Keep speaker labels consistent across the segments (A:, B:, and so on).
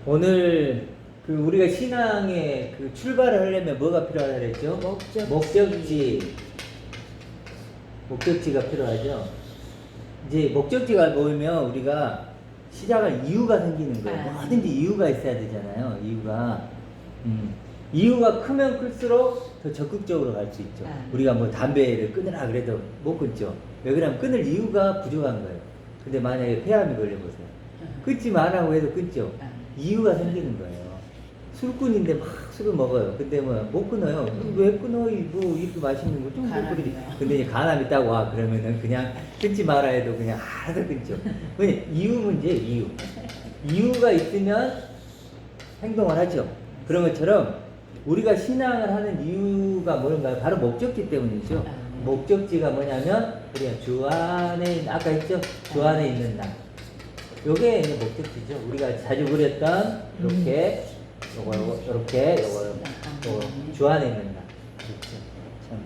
A: 오늘 그 우리가 신앙의 그 출발을 하려면 뭐가 필요하다 그랬죠? 목적지가 필요하죠. 이제 목적지가 보이면 우리가 시작할 이유가 생기는 거예요. 뭐든지 이유가 있어야 되잖아요. 이유가 크면 클수록 더 적극적으로 갈 수 있죠. 우리가 뭐 담배를 끊으라 그래도 못 끊죠. 왜 그러냐면 끊을 이유가 부족한 거예요. 근데 만약에 폐암이 걸려보세요. 끊지 말라고 해도 끊죠. 이유가 생기는 거예요. 술꾼인데 막 술을 먹어요. 근데 뭐 못 끊어요. 왜 끊어? 뭐 이렇게 맛있는 거 좀 못 끊지. 근데 이제 간암 있다고 와 그러면은 그냥 끊지 마라 해도 그냥 알아서 끊죠. 왜 이유 문제 이유가 있으면 행동을 하죠. 그런 것처럼 우리가 신앙을 하는 이유가 뭔가요? 바로 목적지 때문이죠. 목적지가 뭐냐면 우리가 주 안에 아까 했죠. 주 안에 있는 나. 요게 이제 목적지죠. 우리가 자주 그랬던 이렇게 요거 주 안에 있는 나. 그렇죠. 참.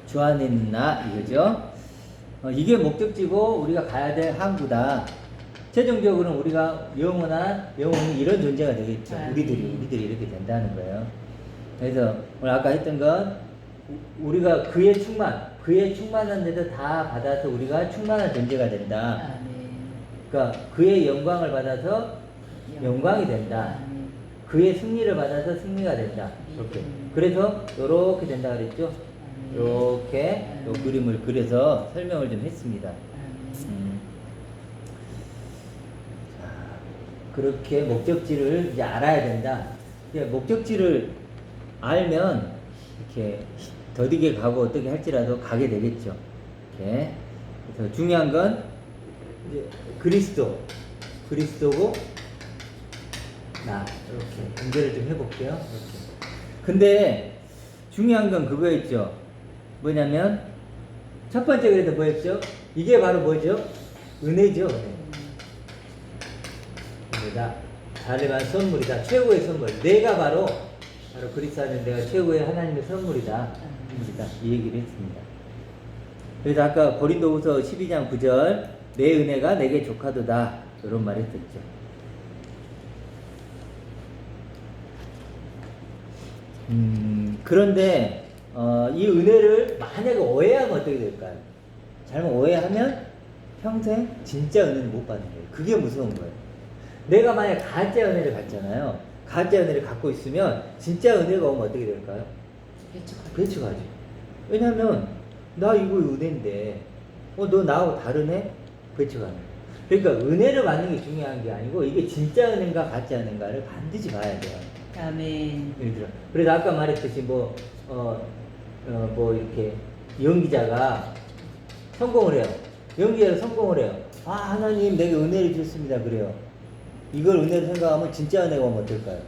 A: 주 안에 있는 나 이거죠. 이게 목적지고 우리가 가야 될 항구다. 최종적으로는 우리가 영혼이 이런 존재가 되겠죠. 우리들이 이렇게 된다는 거예요. 그래서 오늘 아까 했던 건 우리가 그의 충만한 데도 다 받아서 우리가 충만한 존재가 된다. 그러니까 그의 영광을 받아서 영광이 된다. 그의 승리를 받아서 승리가 된다. 이렇게. 그래서 이렇게 된다 그랬죠. 이렇게 요 그림을 그려서 설명을 좀 했습니다. 그렇게 목적지를 이제 알아야 된다. 목적지를 알면 이렇게 더디게 가고 어떻게 할지라도 가게 되겠죠. 이렇게. 그래서 중요한 건 이제 그리스도고 나 이렇게 연결을 좀 해볼게요. 이렇게. 근데 중요한 건 그거였죠. 뭐냐면 첫 번째 그래도 뭐였죠? 이게 바로 뭐죠? 은혜죠. 은혜다. 자네만 선물이다. 최고의 선물. 내가 바로 그리스도 안에 내가 최고의 하나님의 선물이다. 이 얘기를 했습니다. 그래서 아까 고린도후서 12장 9절 내 은혜가 내게 족하도다. 이런 말 했었죠. 그런데 이 은혜를 만약에 오해하면 어떻게 될까요? 잘못 오해하면 평생 진짜 은혜를 못 받는 거예요. 그게 무서운 거예요. 내가 만약 가짜 은혜를 갖잖아요. 가짜 은혜를 갖고 있으면 진짜 은혜가 오면 어떻게 될까요? 배척하죠. 왜냐면 나 이거 은혜인데 너 나하고 다르네? 배척하는 거예요. 그러니까 은혜를 받는 게 중요한 게 아니고 이게 진짜 은혜인가 가짜 은혜인가를 반드시 봐야 돼요.
B: 아멘.
A: 그래서 아까 말했듯이 뭐 이렇게 연기자가 성공을 해요. 연기자가 성공을 해요. 하나님 내게 은혜를 주셨습니다. 그래요. 이걸 은혜로 생각하면 진짜 은혜가 오면 어떨까요?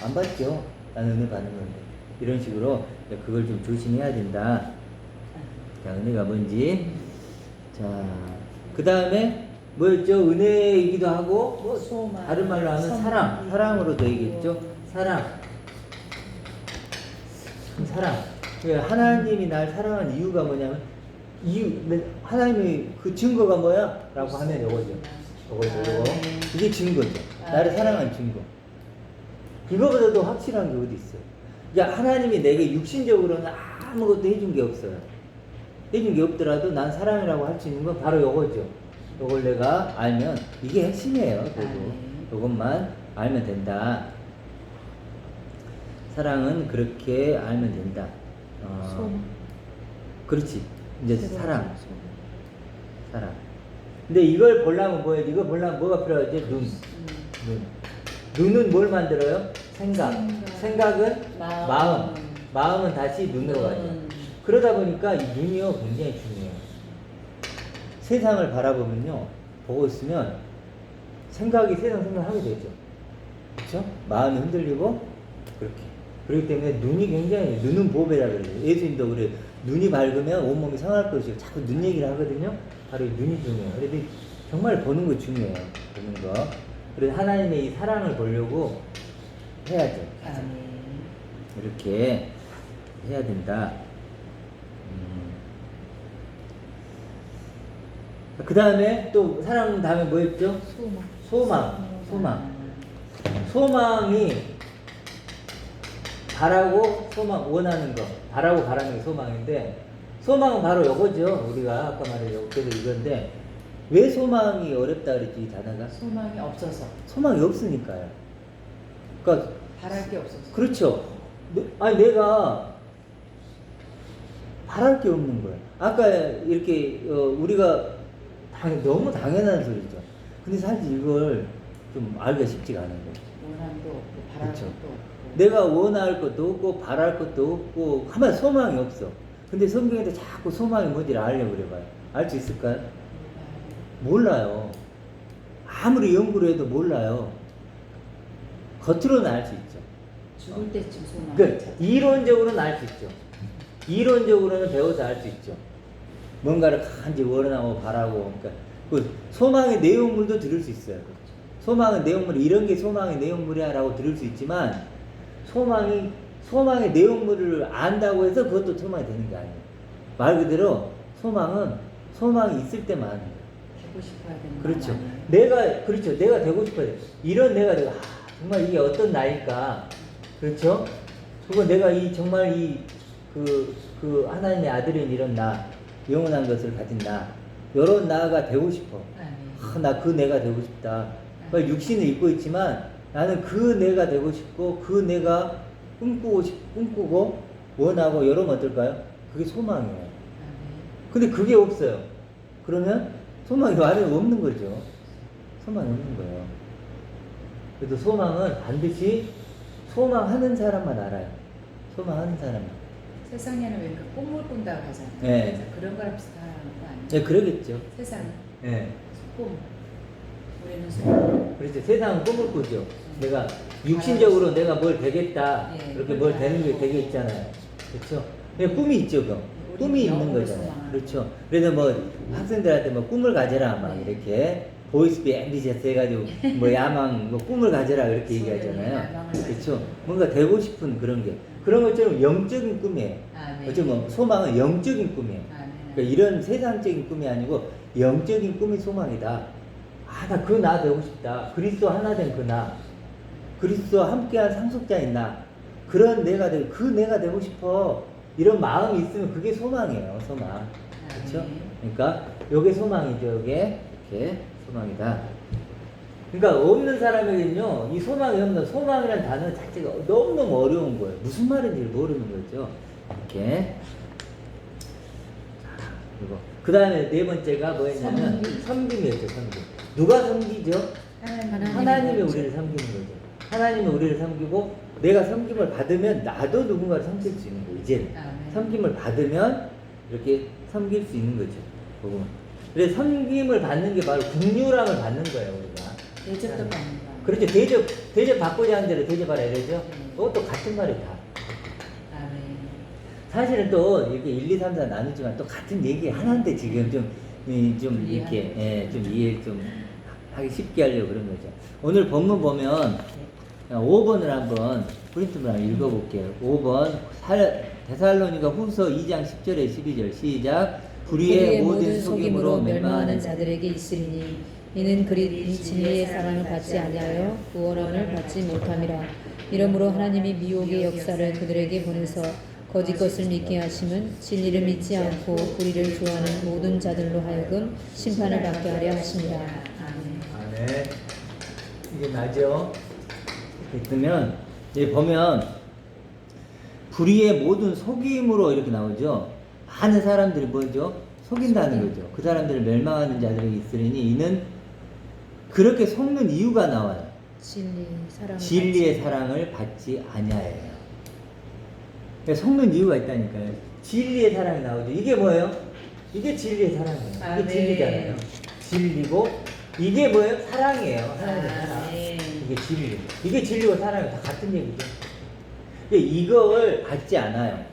A: 안 받죠. 나는 은혜 받는 건데. 이런 식으로 그걸 좀 조심해야 된다. 자, 은혜가 뭔지. 자, 그 다음에 뭐였죠? 은혜이기도 하고 뭐
B: 소망,
A: 다른 말로 하면 사랑으로도 얘기했죠. 사랑. 하나님이 날 사랑하는 이유가 뭐냐면 하나님이 그 증거가 뭐야? 라고 하면 요거죠. 요거. 이게 증거죠. 나를 사랑하는 증거. 이거보다도 확실한 게 어디 있어요? 야, 하나님이 내게 육신적으로는 아무것도 해준 게 없어요. 해준 게 없더라도 난 사랑이라고 할 수 있는 건 바로 요거죠. 요걸 내가 알면 이게 핵심이에요. 그리고 요것만 알면 된다. 사랑은 그렇게 알면 된다. 그렇지. 이제 사랑. 근데 이걸 보려면 뭐예요? 이거 보려면 뭐가 필요하지? 눈은 뭘 만들어요? 생각은 마음. 마음은 다시 눈으로 가죠. 그러다 보니까 이 눈이요 굉장히 중요해요. 세상을 바라보면요, 보고 있으면 세상 생각하게 되죠. 그렇죠? 마음이 흔들리고 그렇게. 그렇기 때문에 눈이 굉장히 눈은 보배라 그래요. 예수님도 그래. 눈이 밝으면 온몸이 상할 것이고 자꾸 눈 얘기를 하거든요. 바로 눈이 중요해요. 그래도 정말 보는 거 중요해요. 보는 거. 그래서 하나님의 이 사랑을 보려고 해야죠. 이렇게 해야 된다. 그 다음에 또 사랑 다음에 뭐였죠? 소망. 소망이 바라고 소망 원하는 거, 바라고 바라는 게 소망인데 소망은 바로 요거죠. 우리가 아까 말한 그래서 이건데 왜 소망이 어렵다 그랬지 이 단어가?
B: 소망이 없어서.
A: 소망이 없으니까요. 그러니까
B: 바랄 게 없어서.
A: 그렇죠. 아니 내가 바랄 게 없는 거야. 아까 이렇게 우리가 너무 당연한 소리죠. 근데 사실 이걸 좀 알기가 쉽지가 않은 거죠.
B: 원함도 없고 바랄
A: 그렇죠.
B: 것도 없고.
A: 내가 원할 것도 없고 바랄 것도 없고 하면 소망이 없어. 근데 성경에도 자꾸 소망이 뭔지를 알려고 그래봐요. 알 수 있을까요? 몰라요. 아무리 연구를 해도 몰라요. 겉으로는 알 수 있죠.
B: 죽을 때쯤 소망.
A: 그러니까 이론적으로는 알 수 있죠. 이론적으로는 배워서 알 수 있죠. 뭔가를 간지 원하고 바라고. 그러니까 그 소망의 내용물도 들을 수 있어요. 소망의 내용물 이런 게 소망의 내용물이야라고 들을 수 있지만 소망의 내용물을 안다고 해서 그것도 소망이 되는 게 아니에요. 말 그대로 소망이 있을 때만 하는 거예요.
B: 되고 싶어야 되는
A: 그렇죠.
B: 아니에요?
A: 내가 되고 싶어야 돼. 이런 내가 되고 정말 이게 어떤 나일까? 그렇죠? 그거 내가 정말 그 하나님의 아들인 이런 나, 영원한 것을 가진 나, 이런 나가 되고 싶어. 나 그 내가 되고 싶다. 육신을 입고 있지만 나는 그 내가 되고 싶고 그 내가 꿈꾸고 원하고 이러면 어떨까요? 그게 소망이에요. 근데 그게 없어요. 그러면 소망이 완전히 없는 거죠. 소망이 없는 거예요. 그래도 소망은 반드시 소망하는 사람만 알아요. 소망하는 사람만.
B: 세상에는 왜 그 꿈을 꾼다고 하잖아요.
A: 네.
B: 그래서 그런 거랑 비슷한 거 아니에요?
A: 네, 그러겠죠.
B: 세상
A: 네.
B: 꿈. 우리는 소망.
A: 그렇죠. 세상은 꿈을 꾸죠. 내가 육신적으로 내가 뭘 되겠다.
B: 예,
A: 그렇게 뭘 되는 게 되게 있잖아요. 그렇죠. 근데 꿈이 있죠, 그럼. 꿈이 있는 거잖아요. 그렇죠. 그래서 뭐 학생들한테 뭐 꿈을 가져라 막
B: 네.
A: 이렇게 보이스 비 앰비셔스 해가지고 뭐 야망 뭐 꿈을 가져라 이렇게 얘기하잖아요. 그렇죠. 뭔가 되고 싶은 그런 게 그런 것처럼 영적인 꿈이에요. 그렇죠. 뭐 소망은 영적인 꿈이에요. 그러니까 이런 세상적인 꿈이 아니고 영적인 꿈이 소망이다. 나 그 나 되고 싶다. 그리스도 하나 된 그 나. 그리스도와 함께한 상속자인 나. 그런 내가 되고 그 내가 되고 싶어. 이런 마음이 있으면 그게 소망이에요. 소망. 그렇죠? 그러니까 요게 소망이죠. 요게 이렇게 소망이다. 그러니까 없는 사람에게는요. 이 소망이 없는 소망이라는 단어 자체가 너무너무 어려운 거예요. 무슨 말인지 모르는 거죠. 이렇게. 그리고 그 다음에 네 번째가 뭐였냐면 섬김이었죠. 섬김. 누가 섬기죠? 하나님이 우리를 섬기는 거죠. 하나님이 우리를 섬기고 내가 섬김을 받으면 나도 누군가를 섬길 수 있는 거예요. 이제는 섬김을 받으면 이렇게 섬길 수 있는 거죠. 그거. 그래서 섬김을 받는 게 바로 국률함을 받는 거예요. 우리가.
B: 대접도 받는 거.
A: 그렇죠. 대접 받고자 하는 대로 대접하라 이러죠. 그것도 같은 말이 다. 사실은 또 이렇게 1, 2, 3, 4 나누지만 또 같은 얘기 하나인데 지금 좀 이렇게 좀 이해 좀 하기 쉽게 하려고 그런 거죠. 오늘 본문 보면 5번을 한번 프린트를 한번 읽어볼게요. 5번 데살로니가 후서 2장 10절에 12절 시작. 불의의 모든 속임으로 멸망하는
C: 자들에게 있으리니 이는 그리 진리의 사랑을 받지 아니하여 구원함을 받지 못함이라. 이러므로 하나님이 미혹의 역사를 그들에게 보내서 거짓 것을 믿게 하심은 진리를 믿지 않고 불의를 좋아하는 모든 자들로 하여금 심판을 받게 하려 하십니다.
A: 아멘. 이게 나죠? 그러면 여기 보면 불의의 모든 속임으로 이렇게 나오죠. 많은 사람들이 뭐죠? 속인다는 거죠. 그 사람들을 멸망하는 자들에게 있으리니 이는 그렇게 속는 이유가 나와요. 진리의 사랑을 받지 아니하여요. 그러니까 속는 이유가 있다니까요. 진리의 사랑이 나오죠. 이게 뭐예요? 이게 진리의 사랑이에요. 이게 진리잖아요. 진리고 이게 뭐예요? 사랑이에요. 하나님의 사랑. 이게 진리. 이게 진리고 사랑이 다 같은 얘기죠. 이걸 받지 않아요.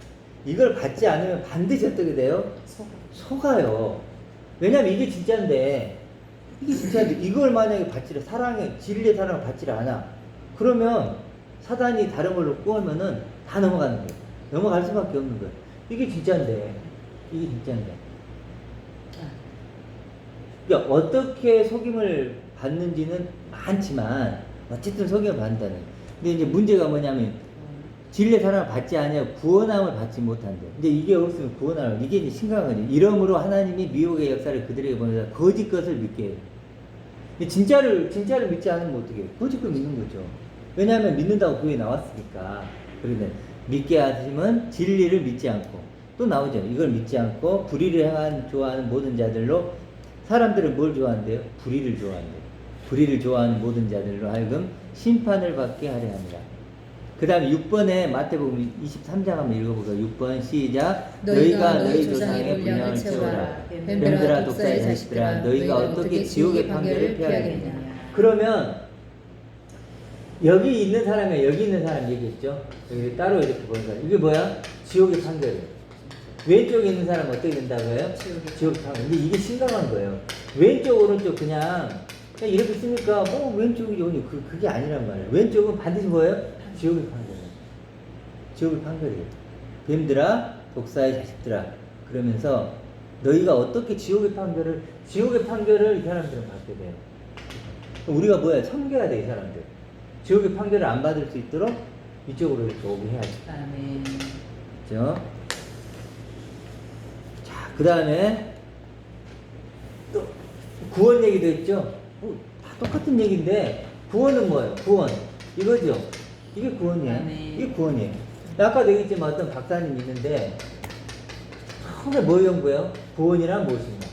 A: 이걸 받지 않으면 반드시 어떻게 돼요? 속아요. 왜냐면 이게 진짜인데 이걸 만약에 받지를 진리의 사랑을 받지를 않아. 그러면 사단이 다른 걸로 꾸으면은 다 넘어가는 거예요. 넘어갈 수밖에 없는 거예요. 이게 진짜인데. 그러니까 어떻게 속임을 받는지는 많지만 어쨌든 성경을 받는다는 거예요. 근데 이제 문제가 뭐냐면 진리의 사랑을 받지 아니하고 구원함을 받지 못한대. 이제 이게 없으면 구원함을, 이게 이제 심각한 거지. 이러므로 하나님이 미혹의 역사를 그들에게 보내서 거짓 것을 믿게 해요. 근데 진짜를 믿지 않으면 어떻게 해요? 거짓 걸 믿는 거죠. 왜냐하면 믿는다고 교회에 나왔으니까. 그런데 믿게 하시면 진리를 믿지 않고, 또 나오죠. 이걸 믿지 않고 불의를 좋아하는 모든 자들로, 사람들은 뭘 좋아한대요? 불의를 좋아한대요. 불의를 좋아하는 모든 자들로 하여금 심판을 받게 하려 합니다. 그 다음에 6번에 마태복음 23장 한번 읽어보세요. 6번 시작. 너희가 너희 조상의 분량을 채우라. 뱀들아 독사의 자식들아, 너희가 어떻게 지옥의 판결을 피하겠느냐. 그러면 여기 있는 사람이 여기 있는 사람 얘기했죠. 여기 따로 이렇게 보는 사람. 이게 뭐야? 지옥의 판결이에요. 왼쪽에 있는 사람은 어떻게 된다고요? 지옥의 판결. 근데 이게 심각한 거예요. 왼쪽 오른쪽 그냥 이렇게 쓰니까 왼쪽이 여기 그게 아니란 말이에요. 왼쪽은 반드시 뭐예요? 지옥의 판결이에요. 지옥의 판결이에요. 뱀들아 독사의 자식들아, 그러면서 너희가 어떻게 지옥의 판결을 이 사람들은 받게 돼요. 우리가 뭐야? 섬겨야 돼, 이 사람들. 지옥의 판결을 안 받을 수 있도록 이쪽으로 이렇게 오게 해야지.
B: 아멘.
A: 그죠? 자, 그 다음에 또 구원 얘기도 있죠. 다 똑같은 얘기인데 구원은 뭐예요? 구원 이거죠. 이게 구원이에요.
B: 아멘.
A: 이게 구원이에요. 아까도 얘기했지만 어떤 박사님 있는데 처음에 뭐 연구해요? 구원이란 무엇인가?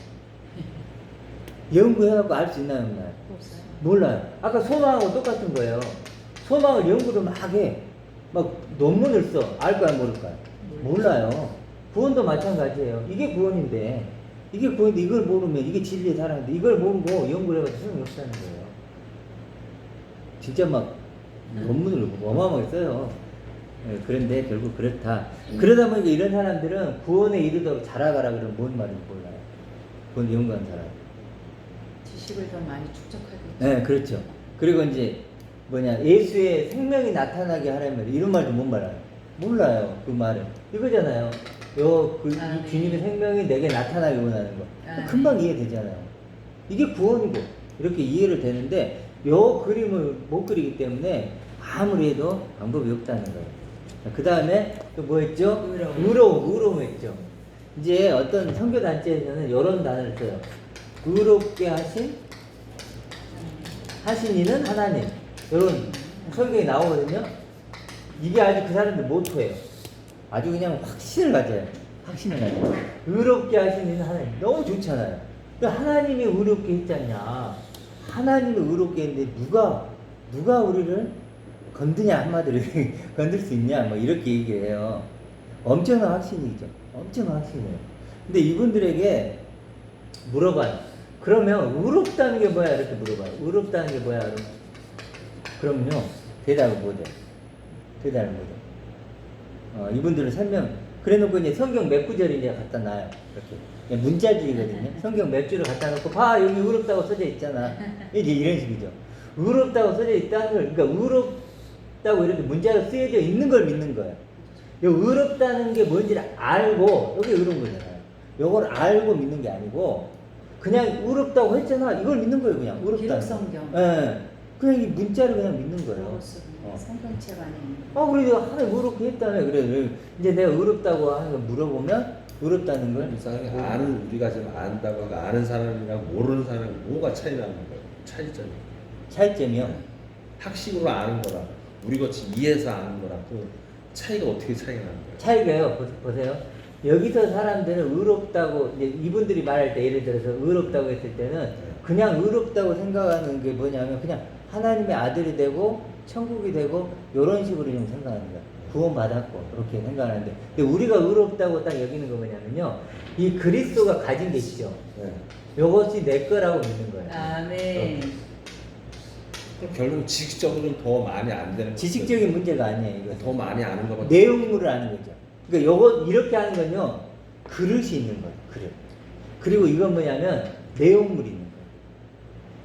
A: 연구해갖고 알 수 있나요? 없나요?
B: 없어요.
A: 몰라요. 아까 소망하고 똑같은 거예요. 소망을 연구를 막 해. 막 논문을 써. 알까요? 모를까요? 몰라요. 구원도 마찬가지예요. 이게 구원인데 이걸 모르면 이게 진리의 사랑인데 이걸 모르고 연구를 해봐도 소용이 없다는 거예요. 진짜 막 논문을 어마어마하게 써요. 네, 그런데 결국 그렇다. 그러다 보니까 이런 사람들은 구원에 이르도록 자라가라 그러면 뭔 말인지 몰라요. 구원 연구한 사람.
B: 지식을 더 많이 축적하게.
A: 네, 그렇죠. 그리고 이제 예수의 생명이 나타나게 하려면 이런 말도 못 말아요. 몰라요. 그 말은 이거잖아요. 이 주님의 생명이 내게 나타나게 원하는 거. 금방 이해되잖아요. 이게 구원이고 이렇게 이해를 되는데 요 그림을 못 그리기 때문에 아무리 해도 방법이 없다는 거예요. 그 다음에 또 뭐 했죠? 의로움 했죠. 이제 어떤 선교단체에서는 이런 단어를 써요. 의롭게 하신 이는 하나님. 이런 설명이 나오거든요. 이게 아주 그 사람들 모토예요. 아주 그냥 확신을 가져요. 의롭게 하신 이는 하나님. 너무 좋잖아요. 하나님이 의롭게 했잖냐. 하나님이 의롭게 했는데 누가 우리를 건드냐, 한마디로 건들 수 있냐, 뭐 이렇게 얘기해요. 엄청난 확신이죠. 엄청난 확신이에요. 근데 이분들에게 물어봐요. 그러면 의롭다는 게 뭐야? 이렇게 물어봐요. 의롭다는 게 뭐야? 그럼요. 대답을 못해. 이분들은 설명, 그래 놓고 이제 성경 몇 구절을 이제 갖다 놔요. 이렇게. 문자들이거든요. 성경 몇 줄을 갖다 놓고, 여기 의롭다고 써져 있잖아. 이제 이런 식이죠. 의롭다고 써져 있다는 걸, 그러니까 의롭다고 이렇게 문자로 쓰여져 있는 걸 믿는 거예요. 이 의롭다는 게 뭔지를 알고, 여기 의로운 거잖아요. 요걸 알고 믿는 게 아니고, 그냥 의롭다고 했잖아. 이걸 믿는 거예요, 그냥. 의롭다.
B: 기록 성경.
A: 예. 그냥 이 문자를 그냥 믿는 거예요.
B: 성경책 아니에요.
A: 그래, 하나님 의롭게 했다며. 그래. 이제 내가 의롭다고 하는 걸 물어보면, 의롭다는 걸.
D: 이상하게 우리가 지금 안다고 하고 아는 사람이랑 모르는 사람이 뭐가 차이 나는 거예요? 차이점이요?
A: 차이점이요?
D: 학식으로 아는 거랑 우리 같이 이해해서 아는 거랑 또 차이가 어떻게 차이가 나는 거예요?
A: 차이가요, 보세요. 여기서 사람들은 의롭다고, 이제 이분들이 말할 때 예를 들어서 의롭다고 했을 때는 그냥 의롭다고 생각하는 게 뭐냐면 그냥 하나님의 아들이 되고 천국이 되고 이런 식으로 좀 생각하는 거예요. 구원받았고 그렇게 생각하는데, 근데 우리가 의롭다고 딱 여기는 거 뭐냐면요, 이 그리스도가 가진 게 있죠. 요것이 내 거라고 믿는 거예요.
B: 아멘.
D: 결국 지식적으로는 더 많이 안 되는 거죠.
A: 지식적인 문제가 아니에요. 이거
D: 더 많이 아는 것보다
A: 내용물을 아는 거죠. 그러니까 요거 이렇게 하는 건요, 그릇이 있는 거예요. 그릇. 그리고 이건 뭐냐면 내용물이 있는 거예요.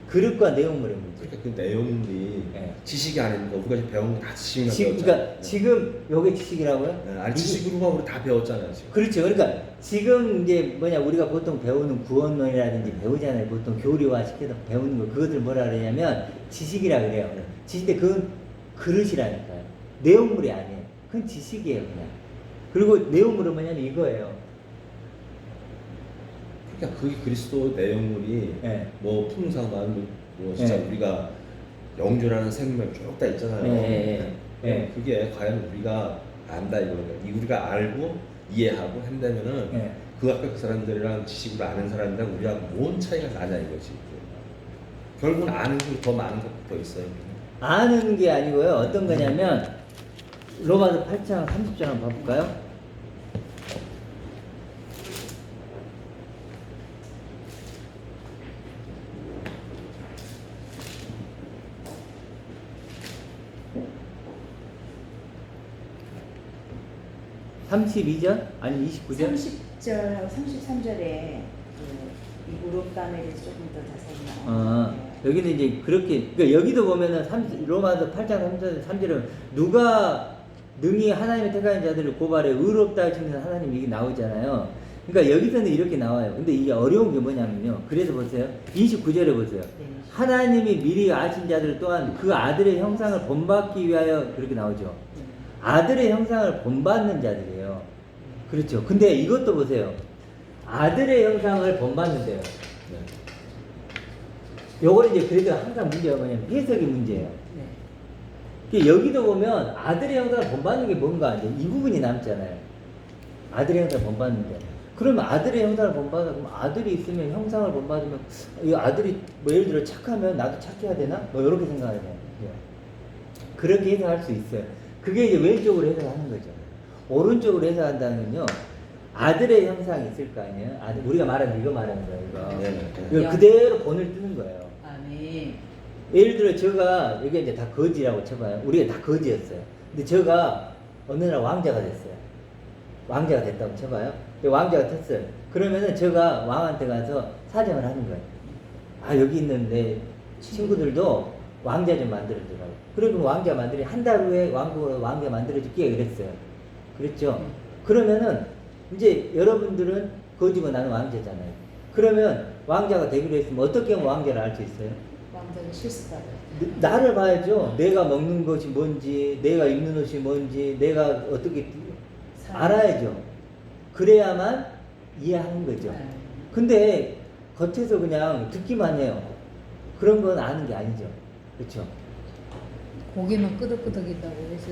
A: 그릇과 내용물의 문제.
D: 그러니까 그 내용이
A: 네.
D: 지식이 아닙니까? 우리가 지금 배운 게 다 지식이라고
A: 지금,
D: 배웠잖아요.
A: 그러니까 지금 요게 지식이라고요?
D: 네, 아니 지식으로만 우리 다 배웠잖아요 지금.
A: 그렇죠. 그러니까 지금 이제 뭐냐 우리가 보통 배우는 구원론이라든지 배우잖아요. 보통 교리화 시켜서 배우는 거 그것들 뭐라 그러냐면 지식이라 그래요. 지식인데 그건 그릇이라니까요. 내용물이 아니에요. 그건 지식이에요 그냥. 그리고 내용물은 뭐냐면 이거예요.
D: 그러니까 그게 그리스도 내용물이
A: 네.
D: 뭐 풍성한 뭐 진짜
A: 네.
D: 우리가 영존하는 생명 쭉 다 있잖아요.
A: 네. 네.
D: 그게 과연 우리가 안다 이거는 우리가 알고 이해하고 한다면은
A: 네.
D: 그 아까 그 사람들이랑 지식으로 아는 사람이랑 우리랑 뭔 차이가 나냐 이거지. 결국은 아는 게 더 많은 것도 있어요.
A: 아는 게 아니고요. 어떤 거냐면 로마서 8장 30절 한번 봐볼까요? (32절) 아니 29절?
B: 30절하고 33절에 이 무릎감에 대해서 조금 더 자세히 나와요.
A: 아, 여기는 이제 그렇게, 그러니까 여기도 보면은 로마서 8장 3절은 누가 능히 하나님의 택하는 자들을 고발해 의롭다 하시는 하나님 이게 나오잖아요. 그러니까 여기서는 이렇게 나와요. 근데 이게 어려운 게 뭐냐면요. 그래서 보세요. 29절에 보세요.
B: 네.
A: 하나님이 미리 아신 자들 또한 그 아들의 형상을 본받기 위하여 그렇게 나오죠. 아들의 형상을 본받는 자들이에요. 그렇죠. 근데 이것도 보세요. 아들의 형상을 본받는데요.
D: 네.
A: 요거는 이제 그래도 항상 문제가 뭐냐면 해석이 문제예요.
B: 네.
A: 여기도 보면 아들의 형상을 본받는 게 뭔가 이제 이 부분이 남잖아요. 아들의 형상을 본받는데. 그러면 아들의 형상을 본받아, 그럼 아들이 있으면 형상을 본받으면 이 아들이 뭐 예를 들어 착하면 나도 착해야 되나? 뭐 이렇게 생각하는 거예요. 그렇게 해석할 수 있어요. 그게 이제 왼쪽으로 해석하는 거죠. 오른쪽으로 해석한다면요. 아들의 형상이 있을 거 아니에요. 우리가 말하는 이거 말하는 거예요. 이거.
D: 네.
A: 이거 그대로 본을 뜨는 거예요.
B: 아멘.
A: 예를 들어 제가 여기 이제 다 거지라고 쳐봐요. 우리가 다 거지였어요. 근데 제가 어느 날 왕자가 됐어요. 왕자가 됐다고 쳐봐요. 근데 왕자가 됐어요. 그러면은 제가 왕한테 가서 사정을 하는 거예요. 아 여기 있는 내 친구들도 왕자 좀 만들어주라고. 그리고 왕자 만들이 한 달 후에 왕자 만들어줄게 그랬어요. 그랬죠. 그러면은 이제 여러분들은 거지고 나는 왕자잖아요. 그러면 왕자가 되기로 했으면 어떻게 하면 왕자를 알 수 있어요?
B: 왕자는 실수받아요.
A: 나를 봐야죠. 내가 먹는 것이 뭔지, 내가 입는 옷이 뭔지, 내가 어떻게 알아야죠. 그래야만 이해하는 거죠.
B: 네.
A: 근데 겉에서 그냥 듣기만 해요. 그런 건 아는 게 아니죠. 그렇죠?
C: 고개만 끄덕끄덕인다고 해서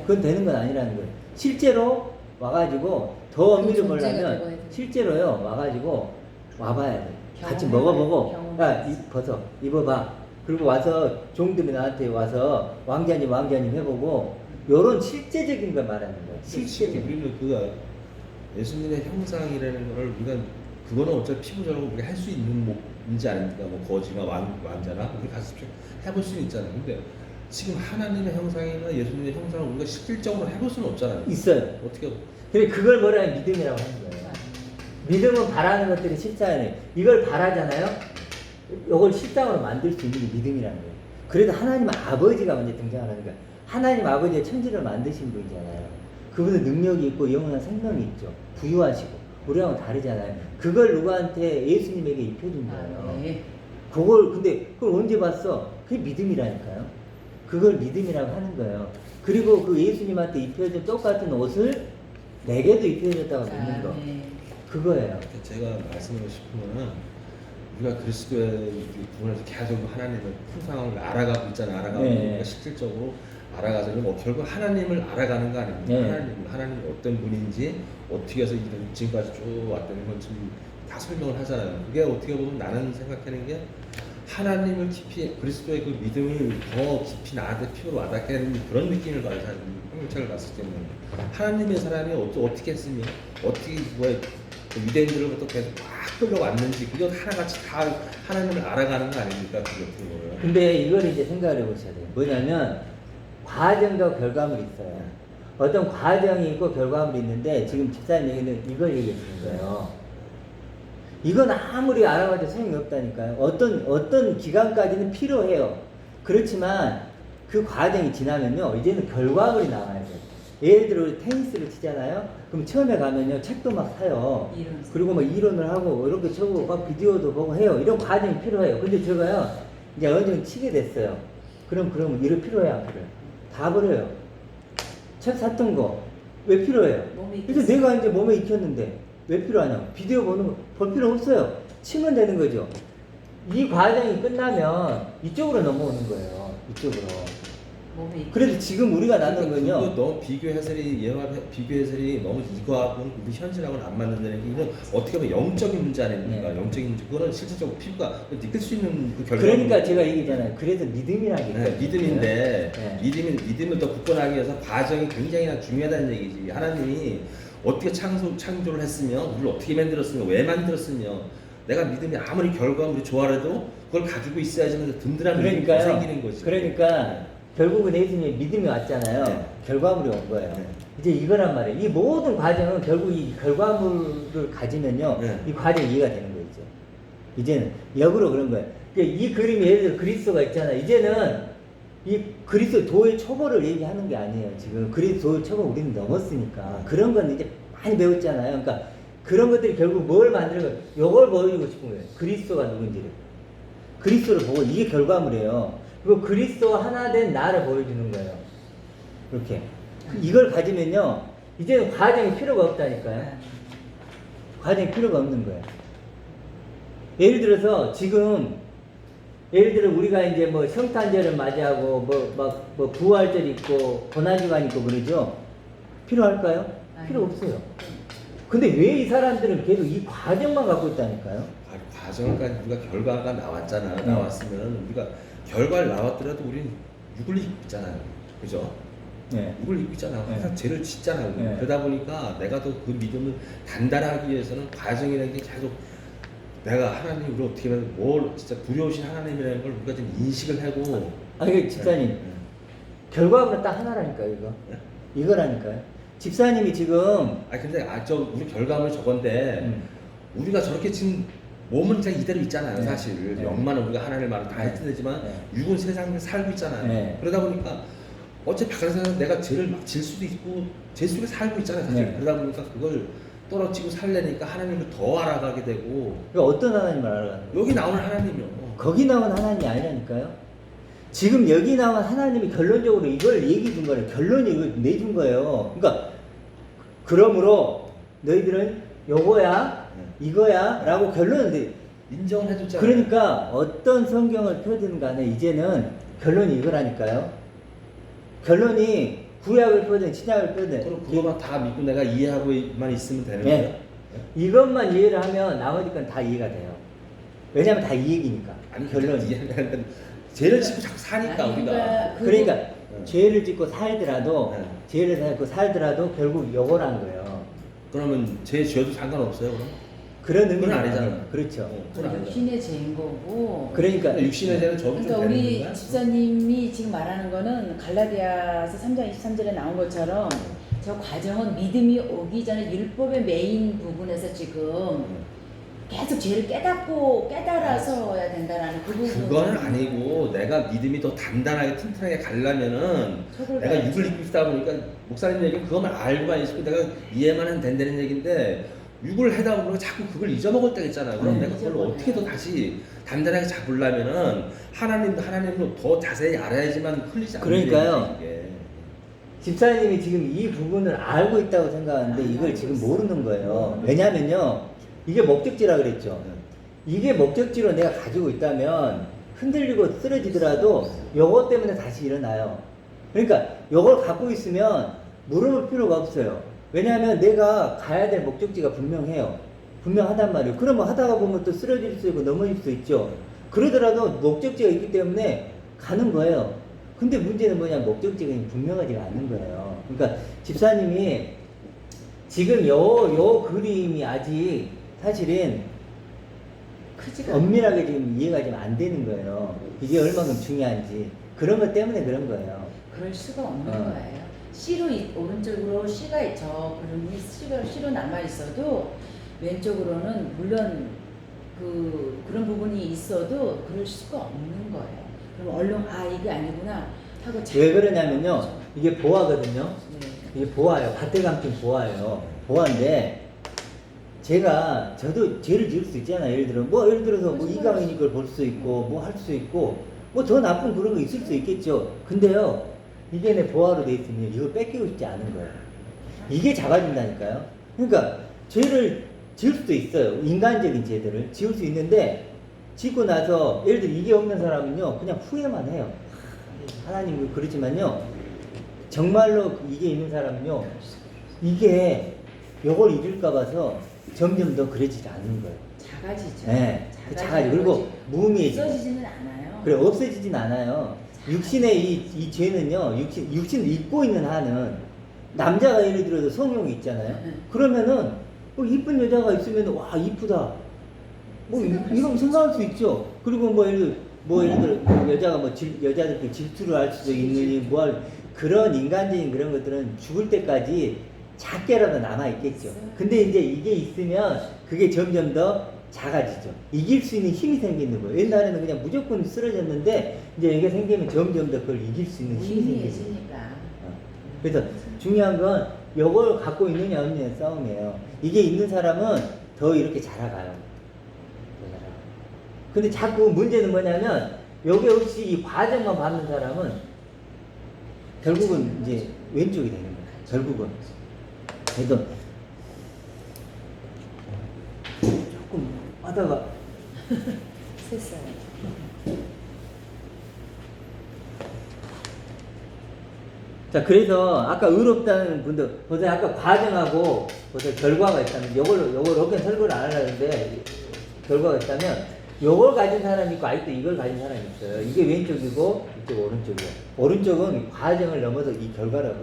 A: 그건 되는 건 아니라는 거예요. 실제로 와가지고 더 엄밀히 보려면 실제로요 와가지고 와봐야 돼. 같이 먹어보고 야 벗어 입어봐. 그리고 와서 종들이 나한테 와서 왕자님 해보고 요런 실제적인 걸 말하는 거예요. 실제적인.
D: 우리는 그가 예수님의 형상이라는 걸 우리가 그거는 어차피 피부적으로 우리가 할 수 있는 문제 아닙니까? 뭐 거지나 왕자나 우리 가서 해볼 수는 있잖아요. 근데 지금 하나님의 형상이나 예수님의 형상을 우리가 실질적으로 해볼 수는 없잖아요.
A: 있어요.
D: 어떻게?
A: 근데 그걸 뭐라 하면 믿음이라고 하는 거예요. 믿음은 바라는 것들이 실상이에요. 이걸 바라잖아요. 이걸 실상으로 만들 수 있는 게 믿음이라는 거예요. 그래도 하나님 아버지가 먼저 등장하는 거예요. 하나님 아버지의 천지를 만드신 분이잖아요. 그분은 능력이 있고 영원한 생명이 있죠. 부유하시고 우리하고는 다르잖아요. 그걸 누구한테 예수님에게 입혀준 거예요.
B: 네.
A: 근데 그걸 언제 봤어? 그게 믿음이라니까요. 그걸 믿음이라고 하는 거예요. 그리고 그 예수님한테 입혀준 똑같은 옷을 내게도 입혀줬다고 믿는 거.
B: 네.
A: 그거예요.
D: 제가 말씀드리고 싶은 거는 우리가 그리스도의 부분에서 계속 하나님의 풍성함을 알아가고 있잖아요. 알아가고
A: 네.
D: 우리가 실질적으로 알아가서 뭐 결국 하나님을 알아가는 거 아닙니까?
A: 네.
D: 하나님이 어떤 분인지 어떻게 해서 지금까지 쭉 왔다는 건 지금 다 설명을 하잖아요. 그게 어떻게 보면 나는 생각하는 게 하나님을 깊이 그리스도의 그 믿음을 더 깊이 나한테 피부로 와닿게 하는 그런 느낌을 받는 성경책을 봤을 때는 하나님의 사람이 어떻게 했으면 어떻게 그 유대인들로부터 계속 막 끌려왔는지 그게 하나같이 다 하나님을 알아가는 거 아닙니까? 그 같은 거를.
A: 근데 이걸 이제 생각을 해보셔야 돼요. 뭐냐면 과정과 결과물이 있어요. 어떤 과정이 있고 결과물이 있는데 지금 집사님 얘기는 이걸 얘기해 주는 거예요. 이건 아무리 알아봐도 소용이 없다니까요. 어떤 기간까지는 필요해요. 그렇지만 그 과정이 지나면요, 이제는 결과물이 나와야 돼요. 예를 들어 우리 테니스를 치잖아요. 그럼 처음에 가면요, 책도 막 사요. 그리고 막 이론을 하고 이렇게 쳐보고 막 비디오도 보고 해요. 이런 과정이 필요해요. 근데 제가요, 이제 어느 정도 치게 됐어요. 그럼 이거 필요해요, 안 필요해요? 다 버려요. 책 샀던 거 왜 필요해요? 그래서 내가 이제 몸에 익혔는데 왜 필요하냐고. 비디오 보는 거 볼 필요 없어요. 치면 되는 거죠. 이 과정이 끝나면 이쪽으로 넘어오는 거예요. 이쪽으로. 그래서 지금 우리가 나눈 건요.
D: 그거 너무 비교 해설이 너무 이거하고는 우리 현실하고는 안 맞는다는 게 이건 어떻게 보면 영적인 문제 아닙니까?
A: 네.
D: 영적인 문제. 그거는 실질적으로 피부가 느낄 수 있는 그 결과.
A: 그러니까 제가 얘기잖아요. 그래서 믿음이라는 게
D: 네,
A: 있거든요.
D: 믿음인데
A: 네.
D: 믿음을 더 굳건하기 위해서 과정이 굉장히 중요하다는 얘기지. 하나님이 어떻게 창조를 했으며 우리를 어떻게 만들었으며 왜 만들었으며 내가 믿음이 아무리 결과물이 좋아라도 그걸 가지고 있어야지만 든든한 믿음이 생기는 거지.
A: 그러니까 결국은 예수님의 믿음이 왔잖아요.
D: 네.
A: 결과물이 온 거예요.
D: 네.
A: 이제 이거란 말이에요. 이 모든 과정은 결국 이 결과물을 가지면요,
D: 네.
A: 이 과정이 이해가 되는 거죠. 이제는 역으로 그런 거예요. 그러니까 이 그림이 예를 들어 그리스도가 있잖아요. 이제는 이 그리스도 도의 초보를 얘기하는 게 아니에요. 지금 그리스도 도의 초보 우리는 넘었으니까 그런 건 이제 많이 배웠잖아요. 그러니까 그런 것들이 결국 뭘 만들고 요걸 보여주고 싶은 거예요. 그리스도가 누군지를. 그리스도를 보고 이게 결과물이에요. 그리고 그리스도와 하나 된 나를 보여주는 거예요. 이렇게. 이걸 가지면요, 이제는 과정이 필요가 없다니까요. 과정이 필요가 없는 거예요. 예를 들어서 지금, 예를 들어 우리가 이제 뭐 성탄절을 맞이하고 뭐 부활절 있고 고난주간 있고 그러죠? 필요할까요? 필요 없어요. 근데 왜 이 사람들은 계속 이 과정만 갖고 있다니까요?
D: 과정까지 우리가 결과가 나왔잖아. 나왔으면 우리가 결과를 나왔더라도 우리는 육을 입고 있잖아요. 그죠?
A: 네.
D: 육을 입고 있잖아. 항상 죄를 짓잖아요.
A: 네.
D: 그러다 보니까 내가 더 그 믿음을 단단하기 위해서는 과정이라는 게 계속 내가 하나님 우리 어떻게 보면 뭘 진짜 두려우신 하나님이라는 걸 우리가 좀 인식을 하고.
A: 아니 집사님,
D: 네.
A: 결과물은 딱 하나라니까요. 이거. 이거라니까요. 집사님이 지금
D: 근데 우리 결과물 저건데 우리가 저렇게 지금 몸은 그냥 이대로 있잖아요.
A: 네.
D: 사실
A: 네.
D: 영만은 우리가 하나님의 말을 다
A: 네.
D: 했지만
A: 네.
D: 육은 세상에 살고 있잖아요.
A: 네.
D: 그러다 보니까 어차피 바깥에서 내가 죄를 막 질 수도 있고 죄 속에 살고 있잖아요. 사실.
A: 네.
D: 그러다 보니까 그걸 떨어지고 살려니까 하나님을 더 알아가게 되고.
A: 그러니까 어떤 하나님을 알아가는 거예요?
D: 여기 나오는 하나님이요.
A: 거기 나온 하나님이 아니라니까요. 지금 여기 나온 하나님이 결론적으로 이걸 얘기해 준 거예요. 결론이 이걸 내준 거예요. 그러니까 그러므로 너희들은 요거야 이거야 라고 결론을
D: 인정을 해줬잖아요.
A: 그러니까 어떤 성경을 펴든 간에 이제는 결론이 이거라니까요. 결론이 구약을 펴든 신약을 펴든
D: 그럼 그거만 다 믿고 내가 이해하고만 있으면 되는
A: 네.
D: 거예요?
A: 이것만 이해를 하면 나머지 건 다 이해가 돼요. 왜냐면 다 이 얘기니까. 결론이.
D: 이해하는 죄를 짓고 자꾸 사니까 우리가.
A: 그러니까 죄를 짓고 살더라도
D: 네.
A: 죄를 짓고 살더라도 결국 요거란 거예요.
D: 그러면 제 죄도 상관없어요, 그럼?
A: 그런 의미는
D: 그건 아니잖아요.
A: 그렇죠.
D: 그건 아니잖아요.
B: 육신의 죄인 거고.
A: 그러니까
D: 육신에 대한 저도
B: 그러니까
D: 좀
B: 우리
D: 되는 거야?
B: 집사님이 지금 말하는 거는 갈라디아서 3장 23절에 나온 것처럼 저 과정은 믿음이 오기 전에 율법의 메인 부분에서 지금 계속 죄를 깨달아서야 된다라는 그 부분.
D: 그거는 아니고 내가 믿음이 더 단단하게 튼튼하게 가려면은 내가 육을 입고 있다 보니까 목사님 얘기는 그것만 알고만 있고 내가 이해만 하면 된다는 얘기인데 육을 하다 보면 자꾸 그걸 잊어먹을 때가 있잖아요. 그럼 내가 그걸 어떻게 더 다시 단단하게 잡으려면은 하나님도 더 자세히 알아야지만 흘리지 않는
A: 그러니까요.
D: 얘기지, 이게.
A: 집사님이 지금 이 부분을 알고 있다고 생각하는데 이걸 지금 모르는 거예요. 왜냐면요, 이게 목적지라 그랬죠. 이게 목적지로 내가 가지고 있다면 흔들리고 쓰러지더라도 요것 때문에 다시 일어나요. 그러니까 요걸 갖고 있으면 물어볼 필요가 없어요. 왜냐하면 내가 가야 될 목적지가 분명해요. 분명하단 말이에요. 그러면 하다가 보면 또 쓰러질 수 있고 넘어질 수 있죠. 그러더라도 목적지가 있기 때문에 가는 거예요. 근데 문제는 뭐냐, 목적지가 분명하지가 않는 거예요. 그러니까 집사님이 지금 요 그림이 아직 사실은 엄밀하게 지금 이해가 좀 안 되는 거예요. 이게 얼마큼 중요한지. 그런 것 때문에 그런 거예요.
B: 그럴 수가 없는 거예요. C로 오른쪽으로 C가 있죠. 그림이 C로 남아 있어도 왼쪽으로는 물론 그런 부분이 있어도 그럴 수가 없는 거예요. 그럼 얼른 이게 아니구나 하고
A: 왜 그러냐면요. 이게 보화거든요.
B: 네.
A: 이게 보화예요. 밭에 감힌 보화예요. 보화인데 저도 죄를 지을 수 있잖아요. 예를 들어서 뭐 이강인이 걸 볼 수 있고 뭐 할 수 있고 뭐 더 나쁜 그런 거 있을 수 있겠죠. 근데요. 이게 내 보화로 돼 있으면 이걸 뺏기고 싶지 않은 거예요. 이게 작아진다니까요. 그러니까 죄를 지을 수도 있어요. 인간적인 죄들을 지을 수 있는데 짓고 나서 예를 들어 이게 없는 사람은요. 그냥 후회만 해요. 하나님은 그렇지만요. 정말로 이게 있는 사람은요. 이게 요걸 잃을까 봐서 점점 더 그래지지 않는 거예요.
B: 작아지죠.
A: 네. 작아지고 그리고 무의미해지고
B: 없어지지는 않아요.
A: 그래 없어지진 않아요. 육신의 이 죄는요. 육신을 입고 있는 한은 남자가 예를 들어서 성형이 있잖아요. 그러면은 뭐 이쁜 여자가 있으면 와 이쁘다. 뭐 이런 생각할 수 있죠. 그리고 예를 들어 여자가 여자들끼리 질투를 할 수도 있느니 그런 인간적인 그런 것들은 죽을 때까지 작게라도 남아 있겠죠. 근데 이제 이게 있으면 그게 점점 더 작아지죠. 이길 수 있는 힘이 생기는 거예요. 옛날에는 그냥 무조건 쓰러졌는데 이제 이게 생기면 점점 더 그걸 이길 수 있는 힘이 생기는 거예요.
B: 무의미해지니까.
A: 그래서 중요한 건 이걸 갖고 있느냐 없느냐의 싸움이에요. 이게 있는 사람은 더 이렇게 자라가요. 근데 자꾸 문제는 뭐냐면 여기 없이 이 과정만 받는 사람은 결국은 이제 왼쪽이 되는 거예요. 결국은. 그래서 조금 하다가
B: 셌어요.
A: 자, 그래서 아까 의롭다는 분들, 보세요. 아까 과정하고 보세요. 결과가 있다면, 요걸 어깨 설교를 안 하려는데, 결과가 있다면, 요걸 가진 사람이 있고, 아직도 이걸 가진 사람이 있어요. 이게 왼쪽이고, 이쪽 오른쪽이에요. 오른쪽은 과정을 넘어서 이 결과라고.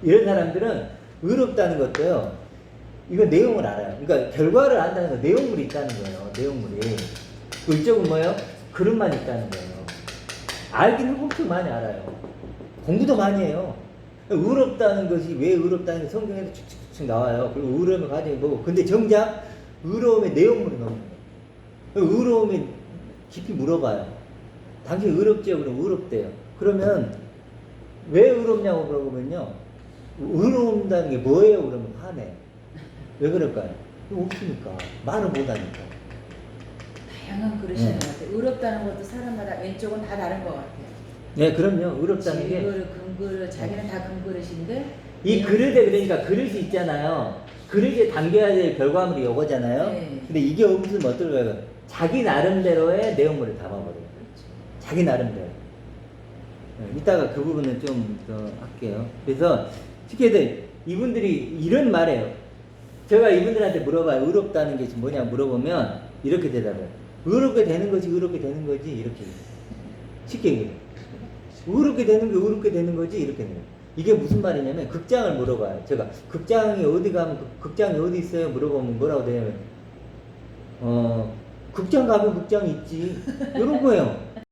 A: 이런 사람들은 의롭다는 것도요, 이거 내용을 알아요. 그러니까 결과를 안다는 건 내용물이 있다는 거예요. 내용물이. 그 이쪽은 뭐예요? 그릇만 있다는 거예요. 알기는 엄청 많이 알아요. 공부도 많이 해요. 의롭다는 것이 왜 의롭다는 게 성경에도 쭉쭉쭉 나와요. 그리고 의로움의 과정이 뭐고. 근데 정작 의로움의 내용물이 너무 많아요. 의로움에 깊이 물어봐요. 당신 의롭지요? 그럼 의롭대요. 그러면 왜 의롭냐고 물어보면요. 의로운다는 게 뭐예요? 그러면 화내. 왜 그럴까요? 없으니까. 말을 못하니까.
B: 다양한 그릇인 것 같아요. 의롭다는 것도 사람마다 왼쪽은 다 다른 것 같아요.
A: 네, 그럼요. 의롭다는 게.
B: 금그릇, 자기는 다 금그릇인데.
A: 이 그릇에 그러니까 그릇이 있잖아요. 그릇에 담겨야 될 결과물이 요거잖아요.
B: 네.
A: 근데 이게 없으면 어떨까요? 자기 나름대로의 내용물을 담아버려요. 자기 나름대로. 이따가 그 부분은 좀 더 할게요. 그래서 특히 이분들이 이런 말해요. 제가 이분들한테 물어봐요. 의롭다는 게 지금 뭐냐 물어보면 이렇게 대답해요. 의롭게 되는 거지, 의롭게 되는 거지, 이렇게. 쉽게 얘기해요. 의롭게 되는 게 의롭게 되는 거지, 이렇게 해요. 이게 무슨 말이냐면 극장을 물어봐요. 제가 극장이 어디 가면 극장이 어디 있어요? 물어보면 뭐라고 되냐면 극장 가면 극장이 있지. 이런 거예요.